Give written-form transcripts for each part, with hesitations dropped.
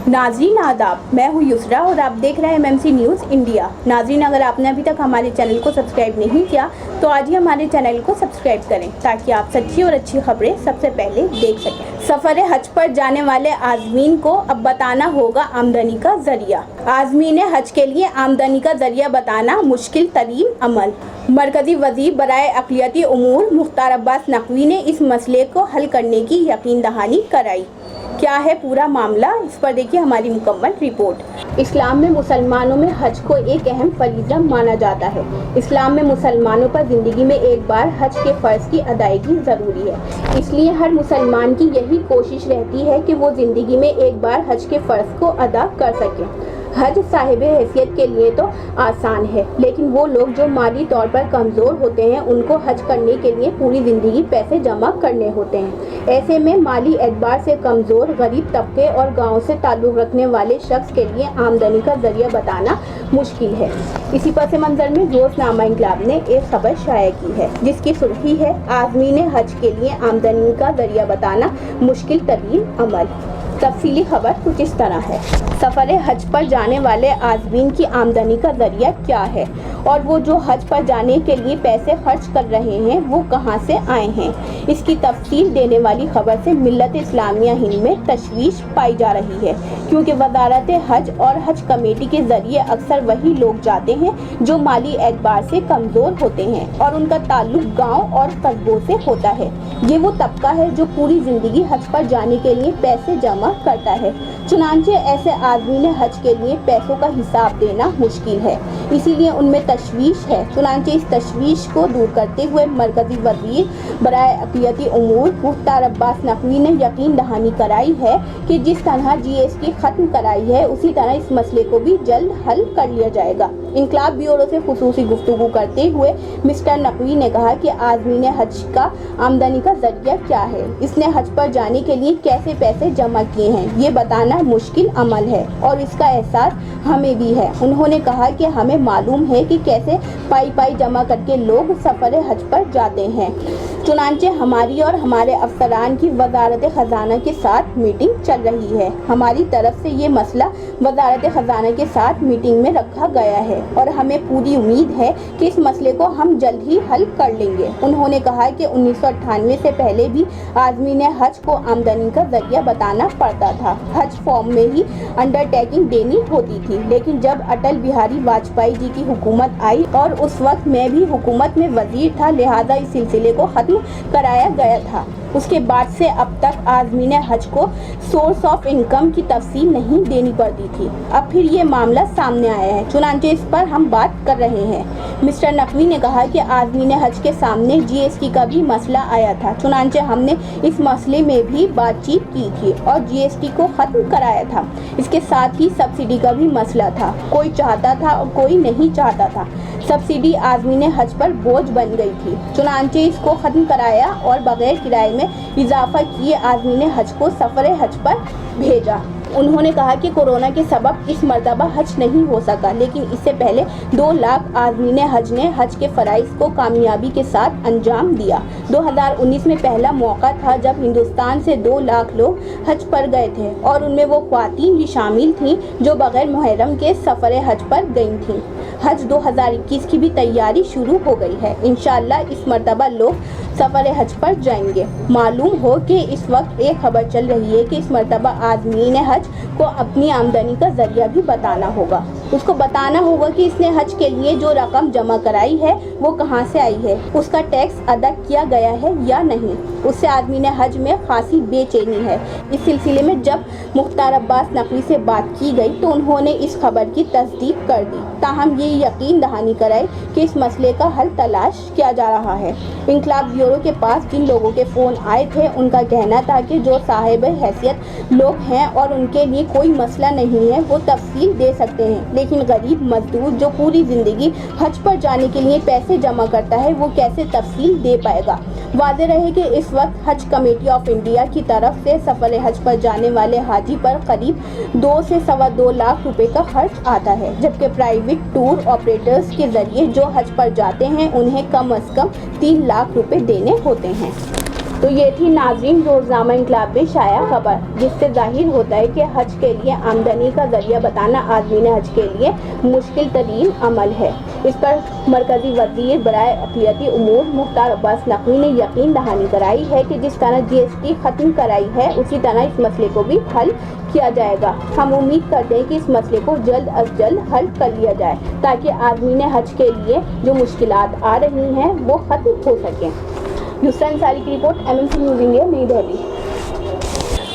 नाज़रीन आदाब, मैं हूँ युसरा और आप देख रहे हैं MMC न्यूज़ इंडिया। नाज़रीन, अगर आपने अभी तक हमारे चैनल को सब्सक्राइब नहीं किया तो आज ही हमारे चैनल को सब्सक्राइब करें ताकि आप सच्ची और अच्छी खबरें सबसे पहले देख सकें। सफ़र हज पर जाने वाले आज़मीन को अब बताना होगा आमदनी का ज़रिया। आज़मीन हज के लिए आमदनी का ज़रिया बताना मुश्किल तरीन अमल। मरकज़ी वज़ीर बराए अक़लियती उमूर मुख्तार अब्बास नक़वी ने इस मसले को हल करने की यकीन दहानी कराई। क्या है पूरा मामला, इस पर देखिए हमारी मुकम्मल रिपोर्ट। इस्लाम में मुसलमानों में हज को एक अहम फरीज़ा माना जाता है। इस्लाम में मुसलमानों पर ज़िंदगी में एक बार हज के फ़र्ज़ की अदायगी ज़रूरी है। इसलिए हर मुसलमान की यही कोशिश रहती है कि वो ज़िंदगी में एक बार हज के फ़र्ज़ को अदा कर सके। हज साहिब हैसियत के लिए तो आसान है, लेकिन वो लोग जो माली तौर पर कमज़ोर होते हैं उनको हज करने के लिए पूरी ज़िंदगी पैसे जमा करने होते हैं। ऐसे में माली एतबार से कमज़ोर गरीब तबके और गांव से ताल्लुक़ रखने वाले शख्स के लिए आमदनी का ज़रिया बताना मुश्किल है। इसी पस मंज़र में रोज़नामा इंकलाब ने एक खबर शाया की है जिसकी सुर्खी है, आज़मीन हज के लिए आमदनी का ज़रिया बताना मुश्किल तरीन अमल। तफसीली खबर कुछ इस तरह है। सफ़र हज पर जाने वाले आज़मीन की आमदनी का ज़रिया क्या है और वो जो हज पर जाने के लिए पैसे खर्च कर रहे हैं वो कहाँ से आए हैं, इसकी तफसील देने वाली खबर से मिल्लत इस्लामिया हिंद में तशवीश पाई जा रही है, क्योंकि वज़ारत हज और हज कमेटी के ज़रिए अक्सर वही लोग जाते हैं जो माली एतबार से कमज़ोर होते हैं और उनका ताल्लुक़ गाँव और कस्बों से होता है। ये वो तबका है जो पूरी ज़िंदगी हज पर जाने के लिए पैसे जमा करता है। चुनांचे ऐसे आदमीन हज के लिए पैसों का हिसाब देना मुश्किल है, इसीलिए उनमें तशवीश है। चुनांचे इस तशवीश को दूर करते हुए मरकज़ी वज़ीर बराए अक़लियती उमूर मुख्तार अब्बास नक़वी ने यकीन दहानी कराई है कि जिस तरह GST ख़त्म कराई है उसी तरह इस मसले को भी जल्द हल कर लिया जाएगा। इनकलाब ब्यूरो से खुसूसी गुफ्तगू करते हुए मिस्टर नक़वी ने कहा कि आज़मीन हज का आमदनी का ज़रिया क्या है, इसने हज पर जाने के लिए कैसे पैसे जमा किए हैं, ये बताना मुश्किल अमल है और इसका एहसास हमें भी है। उन्होंने कहा कि हमें मालूम है कि कैसे पाई जमा करके लोग सफ़र हज पर जाते हैं। चुनांचे हमारी और हमारे अफसरान की वज़ारत ख़ज़ाना के साथ मीटिंग चल रही है। हमारी तरफ से ये मसला वज़ारत ख़ज़ाना के साथ मीटिंग में रखा गया है और हमें पूरी उम्मीद है कि इस मसले को हम जल्द ही हल कर लेंगे। उन्होंने कहा कि 1998 से पहले भी आज़मीन हज को आमदनी का ज़रिया बताना पड़ता था। हज फॉर्म में ही अंडरटेकिंग देनी होती थी, लेकिन जब अटल बिहारी वाजपेयी जी की हुकूमत आई और उस वक्त मैं भी हुकूमत में वज़ीर था, लिहाजा इस सिलसिले को ख़त्म कराया गया था। उसके बाद से अब तक आज़मीन हज को सोर्स ऑफ इनकम की तफसील नहीं देनी पड़ती थी। अब फिर ये मामला सामने आया है, चुनांचे इस पर हम बात कर रहे हैं। मिस्टर नक़वी ने कहा कि आज़मीन हज के सामने GST का भी मसला आया था, चुनांचे हमने इस मसले में भी बातचीत की थी और GST को ख़त्म कराया था। इसके साथ ही सब्सिडी का भी मसला था, कोई चाहता था और कोई नहीं चाहता था। सब्सिडी आज़मीन हज पर बोझ बन गई थी, चुनांचे इसको ख़त्म कराया और बग़ैर किराए में इजाफा किए आज़मीन हज को सफ़र हज पर भेजा। उन्होंने कहा कि कोरोना के सबब इस मरतबा हज नहीं हो सका, लेकिन इससे पहले 2 लाख आज़मीन हज ने हज के फ़राइज़ को कामयाबी के साथ अंजाम दिया। 2019 में पहला मौका था जब हिंदुस्तान से 2 लाख लोग हज पर गए थे और उनमें वो ख्वातीन भी शामिल थीं जो बग़ैर मुहर्रम के सफ़र हज पर गई थीं। हज 2021 की भी तैयारी शुरू हो गई है। इंशाअल्लाह इस मरतबा लोग सफ़र हज पर जाएंगे। मालूम हो कि इस वक्त एक खबर चल रही है कि इस मरतबा आज़मीन हज को अपनी आमदनी का ज़रिया भी बताना होगा। उसको बताना होगा कि इसने हज के लिए जो रकम जमा कराई है वो कहाँ से आई है, उसका टैक्स अदा किया गया है या नहीं। उससे आज़मीन हज में खासी बेचैनी है। इस सिलसिले में जब मुख्तार अब्बास नक़वी से बात की गई तो उन्होंने इस खबर की तस्दीक कर दी, ताहम ये यकीन दहानी कराई कि इस मसले का हल तलाश किया जा रहा है। इनकलाब ब्यूरो के पास जिन लोगों के फ़ोन आए थे उनका कहना था कि जो साहिब हैसियत लोग हैं और उनके लिए कोई मसला नहीं है वो तफसील दे सकते हैं, लेकिन गरीब मजदूर जो पूरी ज़िंदगी हज पर जाने के लिए पैसे जमा करता है वो कैसे तफसील दे पाएगा। वाज़ेह रहे कि इस वक्त हज कमेटी ऑफ इंडिया की तरफ से सफ़र हज पर जाने वाले हाजी पर करीब 2 से 2.25 लाख रुपए का खर्च आता है, जबकि प्राइवेट टूर ऑपरेटर्स के ज़रिए जो हज पर जाते हैं उन्हें कम अज़ कम 3 लाख रुपए देने होते हैं। تو یہ تھی ناظرین روزنامہ انقلاب میں شائع خبر، جس سے ظاہر ہوتا ہے کہ حج کے لیے آمدنی کا ذریعہ بتانا عازمین حج کے لیے مشکل ترین عمل ہے۔ اس پر مرکزی وزیر برائے اقلیتی امور مختار عباس نقوی نے یقین دہانی کرائی ہے کہ جس طرح GST ختم کرائی ہے اسی طرح اس مسئلے کو بھی حل کیا جائے گا۔ ہم امید کرتے ہیں کہ اس مسئلے کو جلد از جلد حل کر لیا جائے تاکہ عازمین حج کے لیے جو مشکلات آ رہی ہیں وہ ختم ہو سکیں۔ یسرا انصاری کی رپورٹ، MMC نیوز انڈیا، نئی دہلی۔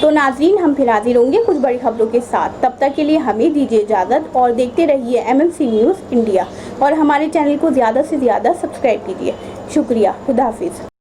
تو ناظرین، ہم پھر حاضر ہوں گے کچھ بڑی خبروں کے ساتھ، تب تک کے لیے ہمیں دیجیے اجازت اور دیکھتے رہیے MMC نیوز انڈیا، اور ہمارے چینل کو زیادہ سے زیادہ سبسکرائب کیجیے۔ شکریہ، خدا حافظ۔